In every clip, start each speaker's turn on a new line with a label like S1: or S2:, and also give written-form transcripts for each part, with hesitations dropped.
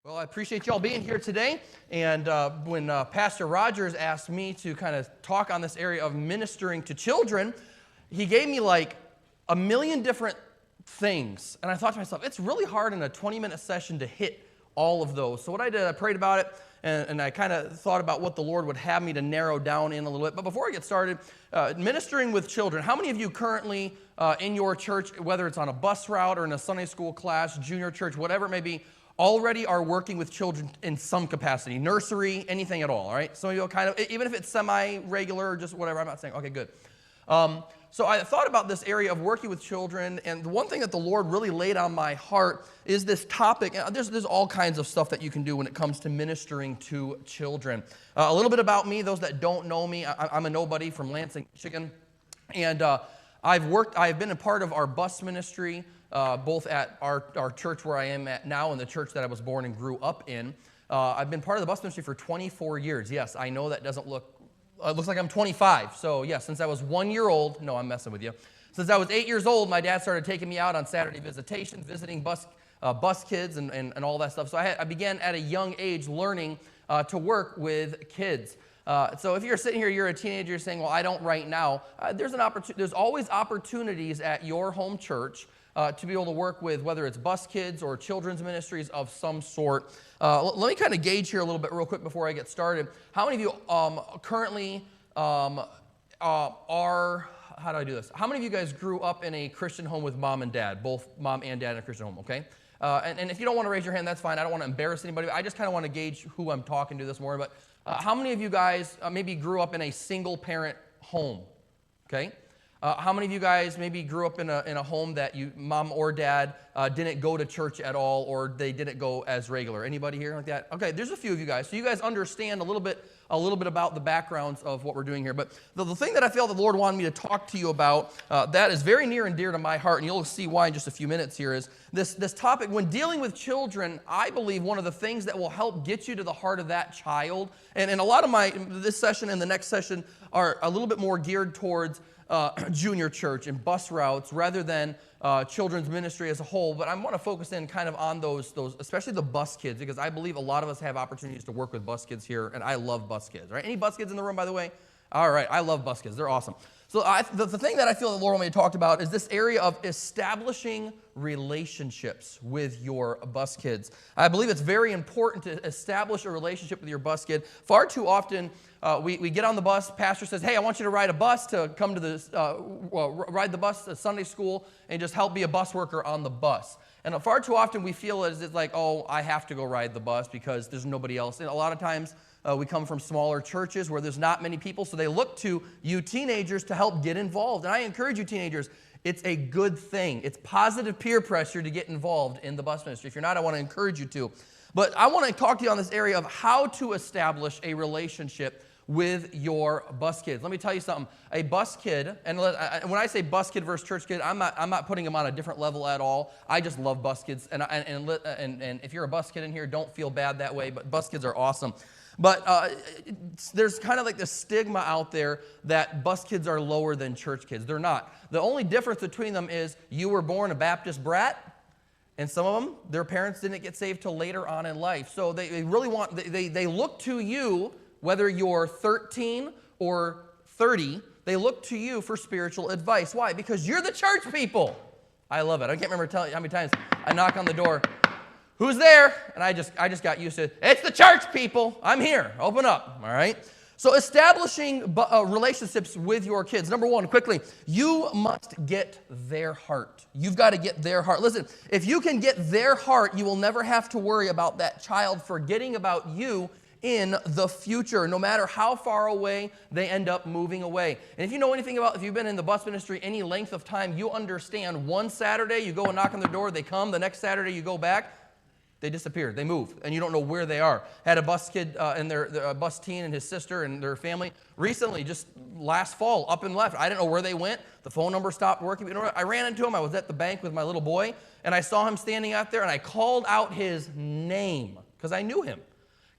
S1: Well, I appreciate y'all being here today. And when Pastor Rogers asked me to kind of talk on this area of ministering to children, he gave me like a million different things. And I thought to myself, it's really hard in a 20-minute session to hit all of those. So what I did, I prayed about it, and I kind of thought about what the Lord would have me to narrow down in a little bit. But before I get started, ministering with children, how many of you currently in your church, whether it's on a bus route or in a Sunday school class, junior church, whatever it may be, already are working with children in some capacity, nursery, anything at all right? Some of you kind of, even if it's semi-regular or just whatever, I'm not saying, okay, good. So I thought about this area of working with children, and the one thing that the Lord really laid on my heart is this topic. There's all kinds of stuff that you can do when it comes to ministering to children. A little bit about me, those that don't know me, I'm a nobody from Lansing, Michigan, and I've been a part of our bus ministry, both at our church where I am at now and the church that I was born and grew up in. I've been part of the bus ministry for 24 years. Yes, I know that doesn't look, it looks like I'm 25. So yes, since I was 1 year old, no, I'm messing with you. Since I was 8 years old, my dad started taking me out on Saturday visitations, visiting bus kids and all that stuff. So I began at a young age learning to work with kids. So if you're sitting here, you're a teenager, you're saying, well, I don't right now. There's always opportunities at your home church to be able to work with, whether it's bus kids or children's ministries of some sort. Let me kind of gauge here a little bit real quick before I get started. How many of you currently are, how do I do this? How many of you guys grew up in a Christian home with mom and dad, both mom and dad in a Christian home, okay? And if you don't want to raise your hand, that's fine. I don't want to embarrass anybody. I just kind of want to gauge who I'm talking to this morning. But how many of you guys maybe grew up in a single-parent home, okay? How many of you guys maybe grew up in a home that mom or dad didn't go to church at all, or they didn't go as regular? Anybody here like that? Okay, there's a few of you guys. So you guys understand a little bit about the backgrounds of what we're doing here. But the thing that I feel the Lord wanted me to talk to you about that is very near and dear to my heart, and you'll see why in just a few minutes here, is this topic. When dealing with children, I believe one of the things that will help get you to the heart of that child, and a lot of this session and the next session are a little bit more geared towards junior church and bus routes rather than children's ministry as a whole, but I want to focus in kind of on those, especially the bus kids, because I believe a lot of us have opportunities to work with bus kids here, and I love bus kids, right? Any bus kids in the room, by the way? All right, I love bus kids. They're awesome. So the thing that I feel the Lord wanted me to talk about is this area of establishing relationships with your bus kids. I believe it's very important to establish a relationship with your bus kid. Far too often, we get on the bus, pastor says, hey, I want you to ride a bus to come to this, ride the bus to Sunday school and just help be a bus worker on the bus. And far too often we feel as it's like, oh, I have to go ride the bus because there's nobody else. And a lot of times we come from smaller churches where there's not many people, so they look to you teenagers to help get involved. And I encourage you teenagers, it's a good thing. It's positive peer pressure to get involved in the bus ministry. If you're not, I want to encourage you to. But I want to talk to you on this area of how to establish a relationship with your bus kids. Let me tell you something. A bus kid, and when I say bus kid versus church kid, I'm not putting them on a different level at all. I just love bus kids, and if you're a bus kid in here, don't feel bad that way. But bus kids are awesome. But there's kind of like this stigma out there that bus kids are lower than church kids. They're not. The only difference between them is you were born a Baptist brat, and some of them, their parents didn't get saved till later on in life. So they really they look to you, whether you're 13 or 30, they look to you for spiritual advice. Why? Because you're the church people. I love it. I can't remember telling you how many times I knock on the door. Who's there? And I just got used to it. It's the church people. I'm here. Open up. All right? So establishing relationships with your kids. Number one, quickly, you must get their heart. You've got to get their heart. Listen, if you can get their heart, you will never have to worry about that child forgetting about you in the future, no matter how far away they end up moving away. And if you know anything about, if you've been in the bus ministry any length of time, you understand one Saturday you go and knock on their door, they come, the next Saturday you go back, they disappear, they move, and you don't know where they are. Had a bus kid and their bus teen and his sister and their family recently, just last fall, up and left. I didn't know where they went. The phone number stopped working. You know what? I ran into him. I was at the bank with my little boy, and I saw him standing out there, and I called out his name because I knew him.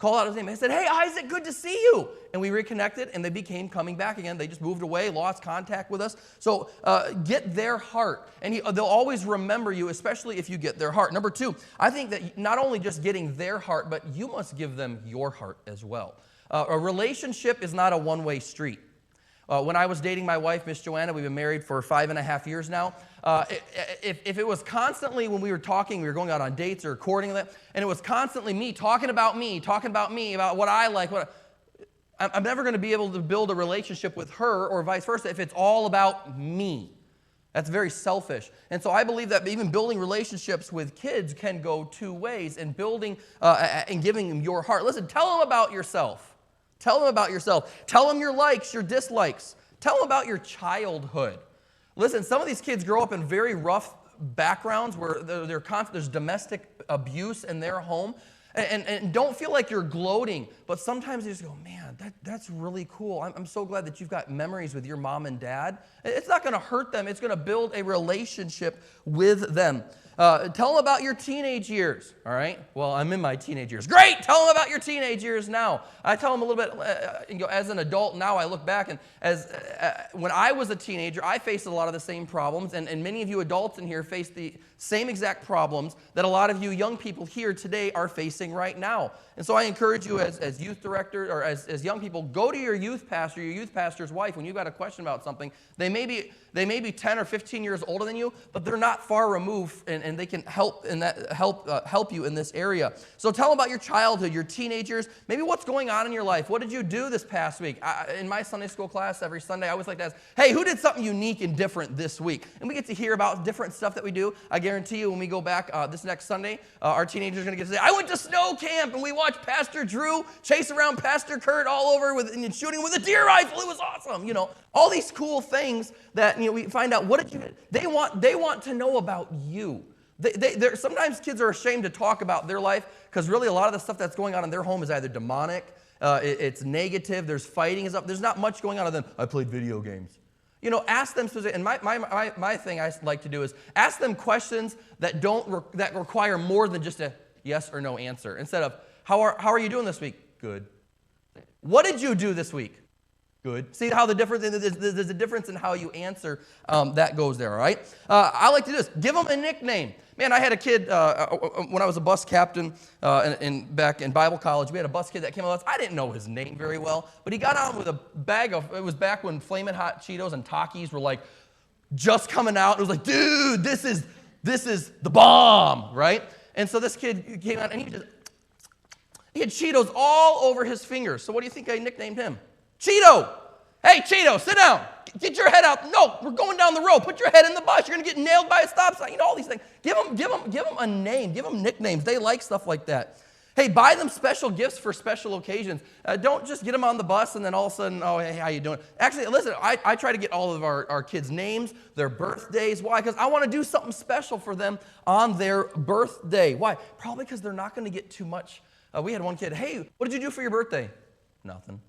S1: Called out his name. I said, hey, Isaac, good to see you. And we reconnected, and they became coming back again. They just moved away, lost contact with us. So get their heart. And they'll always remember you, especially if you get their heart. Number 2, I think that not only just getting their heart, but you must give them your heart as well. A relationship is not a one-way street. When I was dating my wife, Miss Joanna, we've been married for 5.5 years now. If it was constantly when we were talking, we were going out on dates or courting, and it was constantly me, about what I like, I'm never going to be able to build a relationship with her or vice versa if it's all about me. That's very selfish. And so I believe that even building relationships with kids can go 2 ways, and building and giving them your heart. Listen, tell them about yourself. Tell them about yourself. Tell them your likes, your dislikes. Tell them about your childhood. Listen, some of these kids grow up in very rough backgrounds where there's domestic abuse in their home. And don't feel like you're gloating, but sometimes you just go, man, that's really cool. I'm so glad that you've got memories with your mom and dad. It's not going to hurt them. It's going to build a relationship with them. Tell them about your teenage years, all right? Well, I'm in my teenage years. Great! Tell them about your teenage years now. I tell them a little bit, as an adult now, I look back, and when I was a teenager, I faced a lot of the same problems, and many of you adults in here face the same exact problems that a lot of you young people here today are facing right now. And so I encourage you as youth director or as young people, go to your youth pastor, your youth pastor's wife, when you've got a question about something. They may be 10 or 15 years older than you, but they're not far removed, and they can help you in this area. So tell them about your childhood, your teenage years, maybe what's going on in your life. What did you do this past week? In my Sunday school class every Sunday, I always like to ask, hey, who did something unique and different this week? And we get to hear about different stuff that we do. I guarantee you when we go back this next Sunday, our teenagers are going to get to say, I went to snow camp, and we watched Pastor Drew chase around Pastor Kurt all over and shooting with a deer rifle. It was awesome. All these cool things that we find out. What did you? They want to know about you. Sometimes kids are ashamed to talk about their life because really a lot of the stuff that's going on in their home is either demonic, it's negative, there's fighting is up. There's not much going on other than I played video games. Ask them specifically. And my thing I like to do is ask them questions that require more than just a yes or no answer. Instead of how are you doing this week? Good. What did you do this week? Good. See how there's a difference in how you answer that goes there, all right? I like to do this. Give them a nickname. Man, I had a kid when I was a bus captain back in Bible college. We had a bus kid that came with us. I didn't know his name very well, but he got on with a bag of, it was back when Flamin' Hot Cheetos and Takis were like just coming out. It was like, dude, this is the bomb, right? And so this kid came out and he had Cheetos all over his fingers. So what do you think I nicknamed him? Cheeto. Hey, Cheeto, sit down. Get your head out. No, we're going down the road. Put your head in the bus. You're going to get nailed by a stop sign. All these things. Give them a name. Give them nicknames. They like stuff like that. Hey, buy them special gifts for special occasions. Don't just get them on the bus and then all of a sudden, oh, hey, how you doing? Actually, listen, I try to get all of our kids' names, their birthdays. Why? Because I want to do something special for them on their birthday. Why? Probably because they're not going to get too much. We had one kid, hey, what did you do for your birthday? Nothing.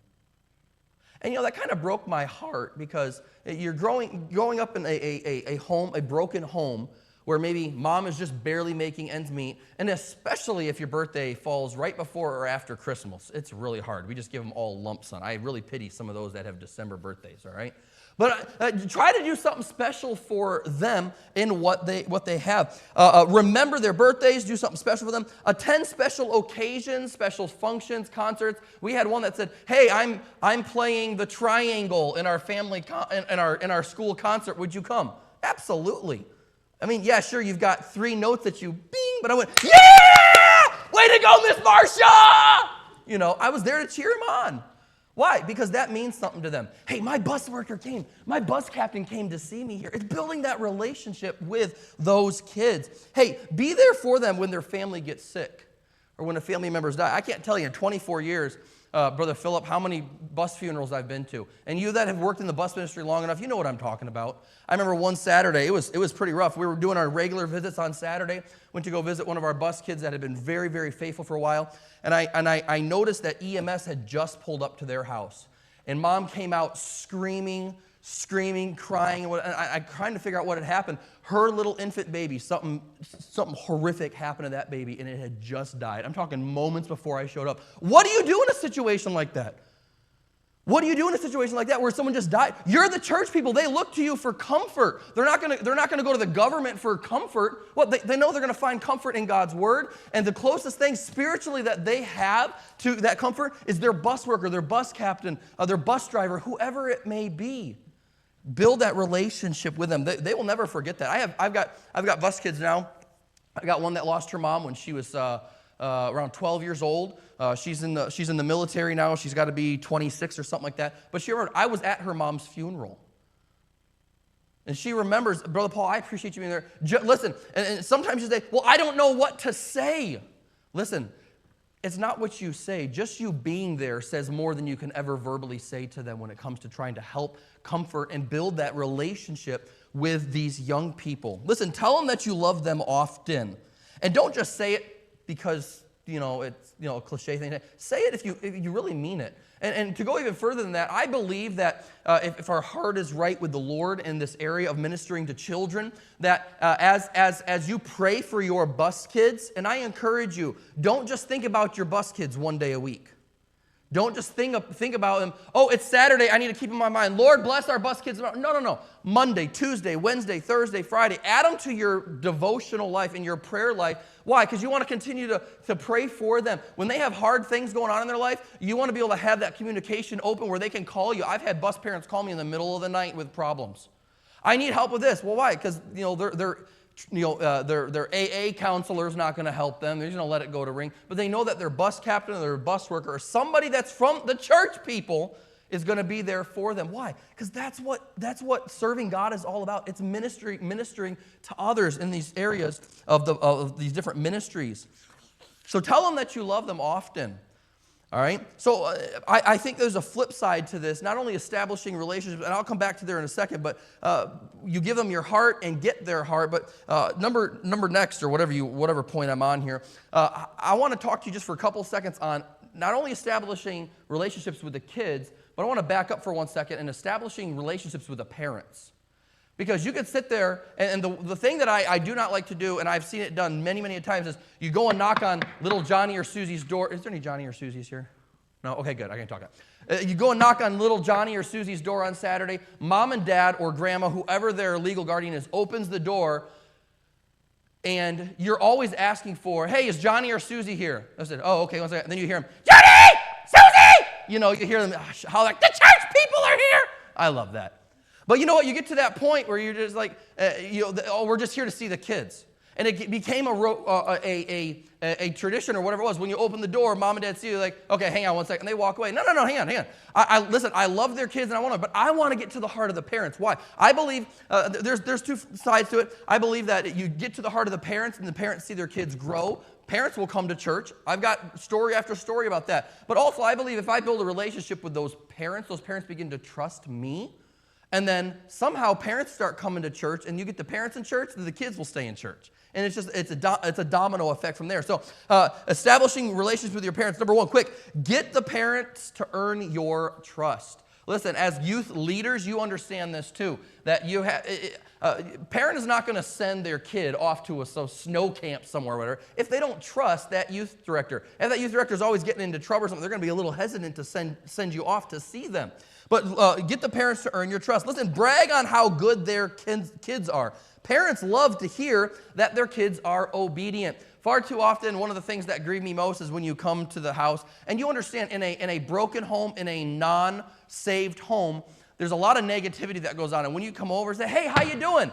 S1: And that kind of broke my heart because you're growing up in a home, a broken home, where maybe mom is just barely making ends meet, and especially if your birthday falls right before or after Christmas. It's really hard. We just give them all lump sum. I really pity some of those that have December birthdays, all right? But try to do something special for them in what they have. Remember their birthdays. Do something special for them. Attend special occasions, special functions, concerts. We had one that said, "Hey, I'm playing the triangle in our family in our school concert. Would you come?" Absolutely. I mean, yeah, sure. You've got 3 notes that you bing, but I went, "Yeah! Way to go, Miss Marcia!" I was there to cheer him on. Why? Because that means something to them. Hey, my bus worker came. My bus captain came to see me here. It's building that relationship with those kids. Hey, be there for them when their family gets sick or when a family members die. I can't tell you in 24 years, Brother Philip, how many bus funerals I've been to. And you that have worked in the bus ministry long enough, you know what I'm talking about. I remember one Saturday, it was pretty rough. We were doing our regular visits on Saturday. Went to go visit one of our bus kids that had been very, very faithful for a while. And I noticed that EMS had just pulled up to their house. And mom came out screaming, screaming, crying, and I trying to figure out what had happened. Her little infant baby, something horrific happened to that baby, and it had just died. I'm talking moments before I showed up. What do you do in a situation like that? What do you do in a situation like that where someone just died? You're the church people. They look to you for comfort. They're not going to go to the government for comfort. They know they're going to find comfort in God's word. And the closest thing spiritually that they have to that comfort is their bus worker, their bus captain, their bus driver, whoever it may be. Build that relationship with them. They will never forget that. I've got bus kids now. I got one that lost her mom when she was around 12 years old. She's in the military now. She's got to be 26 or something like that. But she remembered, I was at her mom's funeral. And she remembers, Brother Paul, I appreciate you being there. Listen, and sometimes you say, well, I don't know what to say. Listen, it's not what you say. Just you being there says more than you can ever verbally say to them when it comes to trying to help, comfort, and build that relationship with these young people. Listen, tell them that you love them often. And don't just say it because it's a cliche thing. Say it if you really mean it. And to go even further than that, I believe that if our heart is right with the Lord in this area of ministering to children, that as you pray for your bus kids, and I encourage you, don't just think about your bus kids one day a week. Don't just think about them, oh, it's Saturday, I need to keep in my mind, Lord, bless our bus kids. No. Monday, Tuesday, Wednesday, Thursday, Friday. Add them to your devotional life and your prayer life. Why? Because you want to continue to pray for them. When they have hard things going on in their life, you want to be able to have that communication open where they can call you. I've had bus parents call me in the middle of the night with problems. I need help with this. Well, why? Because their AA counselor is not going to help them. They're just going to let it go to ring. But they know that their bus captain or their bus worker or somebody that's from the church people is going to be there for them. Why? Because that's what serving God is all about. It's ministering to others in these areas of these different ministries. So tell them that you love them often. All right? So I think there's a flip side to this, not only establishing relationships, and I'll come back to there in a second, but you give them your heart and get their heart. But number next, or whatever point I'm on here, I want to talk to you just for a couple seconds on not only establishing relationships with the kids, but I want to back up for 1 second and establishing relationships with the parents. Because you could sit there, and the thing that I do not like to do, and I've seen it done many, many times, is you go and knock on little Johnny or Susie's door. Is there any Johnny or Susie's here? No? Okay, good. I can talk now. You go and knock on little Johnny or Susie's door on Saturday. Mom and dad or grandma, whoever their legal guardian is, opens the door, and you're always asking for, hey, is Johnny or Susie here? I said, oh, okay, 1 second. And then you hear them, Johnny! Susie! You hear them holler like, the church people are here! I love that. But you know what? You get to that point where you're just like, we're just here to see the kids. And it became a tradition or whatever it was. When you open the door, mom and dad see you like, okay, hang on 1 second. And they walk away. No, hang on. Listen, I love their kids and I want them, but I want to get to the heart of the parents. Why? I believe there's two sides to it. I believe that you get to the heart of the parents and the parents see their kids grow. Parents will come to church. I've got story after story about that. But also, I believe if I build a relationship with those parents begin to trust me. And then somehow parents start coming to church, and you get the parents in church, then the kids will stay in church. And it's a domino effect from there. So establishing relationships with your parents. Number one, quick, get the parents to earn your trust. Listen, as youth leaders, you understand this too, that you have. Parent is not going to send their kid off to a snow camp somewhere or whatever if they don't trust that youth director. If that youth director is always getting into trouble or something, they're going to be a little hesitant to send you off to see them. But get the parents to earn your trust. Listen, brag on how good their kids are. Parents love to hear that their kids are obedient. Far too often, one of the things that grieve me most is when you come to the house, and you understand in a broken home, in a non-saved home, there's a lot of negativity that goes on. And when you come over and say, hey, how you doing?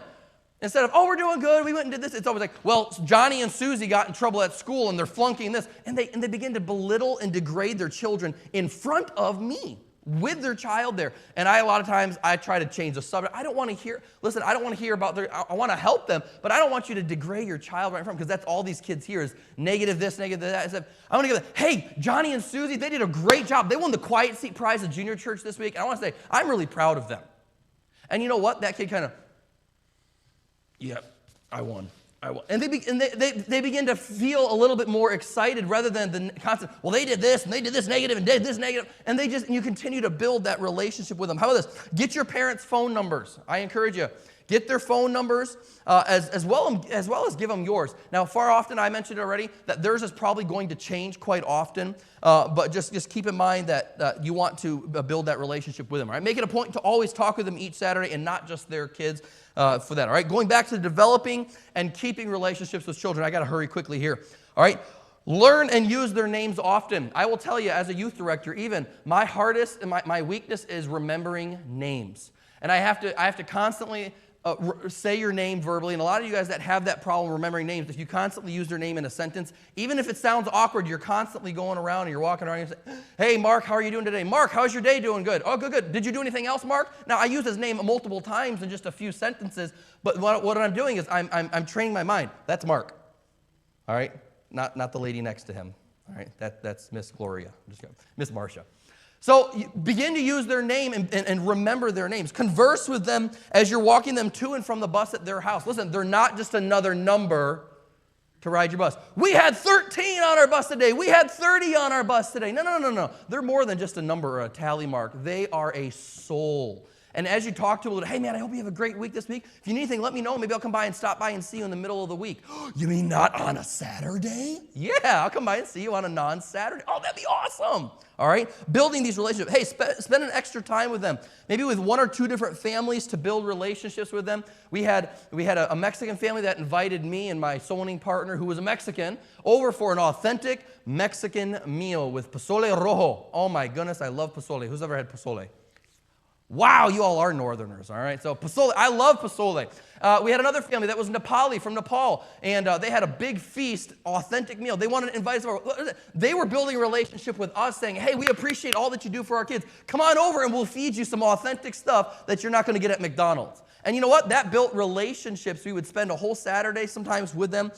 S1: Instead of, oh, we're doing good, we went and did this, it's always like, well, Johnny and Susie got in trouble at school and they're flunking this. And they begin to belittle and degrade their children in front of me, with their child there. And a lot of times, I try to change the subject. I don't want to hear about I want to help them, but I don't want you to degrade your child right in front, because that's all these kids hear is negative this, negative that. I want to go, hey, Johnny and Susie, they did a great job. They won the Quiet Seat Prize at junior church this week. And I want to say, I'm really proud of them. And you know what? That kid kind of, yep, I won. I will. And they begin to feel a little bit more excited rather than the constant, well, they did this, and they did this negative, and did this negative. And you continue to build that relationship with them. How about this? Get your parents' phone numbers. I encourage you. Get their phone numbers as well as give them yours. Now, far often, I mentioned already, that theirs is probably going to change quite often. But just keep in mind that you want to build that relationship with them. All right? Make it a point to always talk with them each Saturday and not just their kids for that. All right? Going back to developing and keeping relationships with children. I got to hurry quickly here. All right? Learn and use their names often. I will tell you, as a youth director, even my hardest and my weakness is remembering names. And I have to constantly say your name verbally, and a lot of you guys that have that problem remembering names, if you constantly use their name in a sentence, even if it sounds awkward, you're constantly going around and you're walking around and you say, hey, Mark, how are you doing today? Mark, how's your day doing? Good. Oh, good. Did you do anything else, Mark? Now, I use his name multiple times in just a few sentences, but what I'm doing is I'm training my mind. That's Mark. All right? Not the lady next to him. All right? That's Miss Gloria. Miss Marcia. So begin to use their name and remember their names. Converse with them as you're walking them to and from the bus at their house. Listen, they're not just another number to ride your bus. We had 13 on our bus today. We had 30 on our bus today. No. They're more than just a number or a tally mark. They are a soul. And as you talk to them, hey, man, I hope you have a great week this week. If you need anything, let me know. Maybe I'll come by and stop by and see you in the middle of the week. You mean not on a Saturday? Yeah, I'll come by and see you on a non-Saturday. Oh, that'd be awesome. All right? Building these relationships. Hey, spend an extra time with them. Maybe with one or two different families to build relationships with them. We had a Mexican family that invited me and my sewing partner, who was a Mexican, over for an authentic Mexican meal with pozole rojo. Oh, my goodness, I love pozole. Who's ever had pozole? Wow, you all are Northerners, all right? So pozole, I love pozole. We had another family that was Nepali, from Nepal, and they had a big feast, authentic meal. They wanted to invite us over. They were building a relationship with us, saying, hey, we appreciate all that you do for our kids. Come on over and we'll feed you some authentic stuff that you're not going to get at McDonald's. And you know what? That built relationships. We would spend a whole Saturday sometimes with them,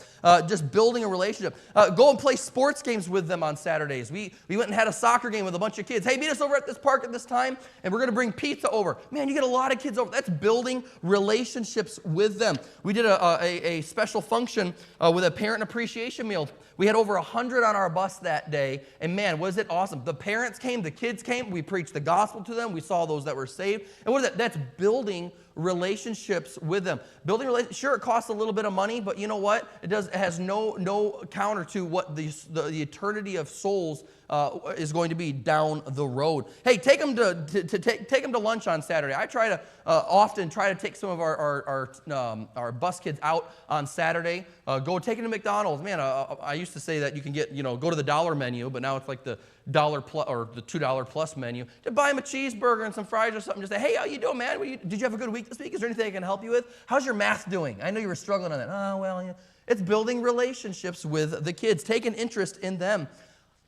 S1: just building a relationship. Go and play sports games with them on Saturdays. We went and had a soccer game with a bunch of kids. Hey, meet us over at this park at this time, and we're going to bring pizza over. Man, you get a lot of kids over. That's building relationships with them. We did a special function with a parent appreciation meal. We had over 100 on our bus that day, and man, was it awesome. The parents came, the kids came, we preached the gospel to them, we saw those that were saved. And what is that? That's building relationships with them. Building relationships, sure, it costs a little bit of money, but you know what? It has no counter to what the eternity of souls is going to be down the road. Hey, take them to lunch on Saturday. I try to often take some of our bus kids out on Saturday. Go take them to McDonald's. Man, I used to say that you can go to the dollar menu, but now it's like the $1 plus or the $2 plus menu. To buy them a cheeseburger and some fries or something. Just say, hey, how you doing, man? Did you have a good week this week? Is there anything I can help you with? How's your math doing? I know you were struggling on that. Oh, well, yeah. It's building relationships with the kids. Take an interest in them.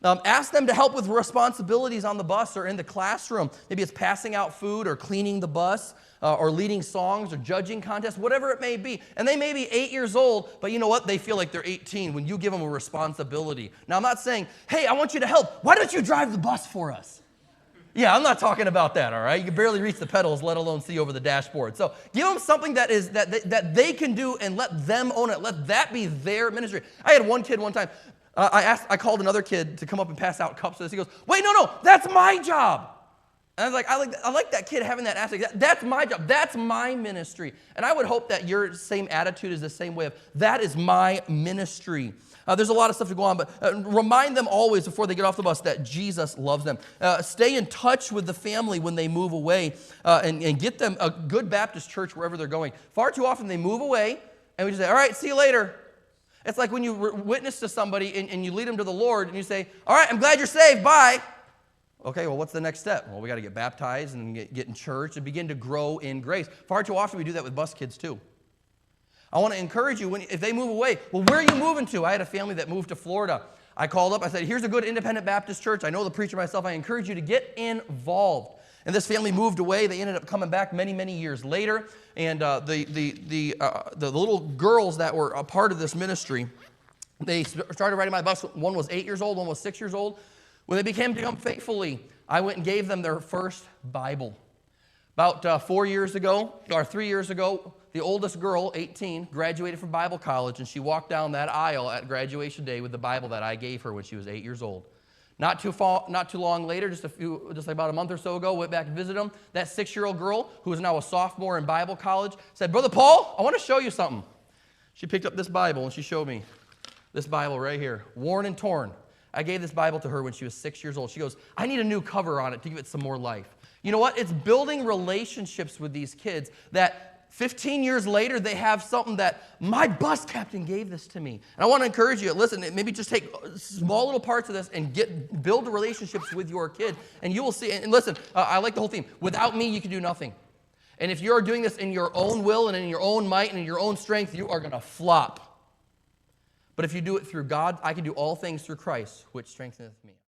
S1: Ask them to help with responsibilities on the bus or in the classroom. Maybe it's passing out food or cleaning the bus or leading songs or judging contests, whatever it may be. And they may be 8 years old, but you know what? They feel like they're 18 when you give them a responsibility. Now, I'm not saying, hey, I want you to help. Why don't you drive the bus for us? Yeah, I'm not talking about that, all right? You can barely reach the pedals, let alone see over the dashboard. So give them something that they can do and let them own it. Let that be their ministry. I had one kid one time. I called another kid to come up and pass out cups to this. He goes, wait, no, that's my job. And I was like, I like that kid having that aspect. That's my job. That's my ministry. And I would hope that your same attitude is the same way of, that is my ministry. There's a lot of stuff to go on, but remind them always before they get off the bus that Jesus loves them. Stay in touch with the family when they move away and get them a good Baptist church wherever they're going. Far too often they move away and we just say, all right, see you later. It's like when you witness to somebody and you lead them to the Lord and you say, all right, I'm glad you're saved, bye. Okay, well, what's the next step? Well, we got to get baptized and get in church and begin to grow in grace. Far too often we do that with bus kids too. I want to encourage you, if they move away, well, where are you moving to? I had a family that moved to Florida. I called up, I said, here's a good independent Baptist church. I know the preacher myself. I encourage you to get involved. And this family moved away. They ended up coming back many, many years later. And the little girls that were a part of this ministry, they started riding my bus. One was 8 years old, one was 6 years old. When they became faithfully, I went and gave them their first Bible. About 4 years ago, or 3 years ago, the oldest girl, 18, graduated from Bible college, and she walked down that aisle at graduation day with the Bible that I gave her when she was 8 years old. Not too long later, just about a month or so ago, went back and visited them. That 6-year-old girl, who is now a sophomore in Bible college, said, "Brother Paul, I want to show you something." She picked up this Bible, and she showed me this Bible right here, worn and torn. I gave this Bible to her when she was 6 years old. She goes, "I need a new cover on it to give it some more life." You know what? It's building relationships with these kids that 15 years later, they have something that my bus captain gave this to me. And I want to encourage you, listen, maybe just take small little parts of this and build relationships with your kid, and you will see. And listen, I like the whole theme. Without me, you can do nothing. And if you're doing this in your own will and in your own might and in your own strength, you are going to flop. But if you do it through God, I can do all things through Christ, which strengtheneth me.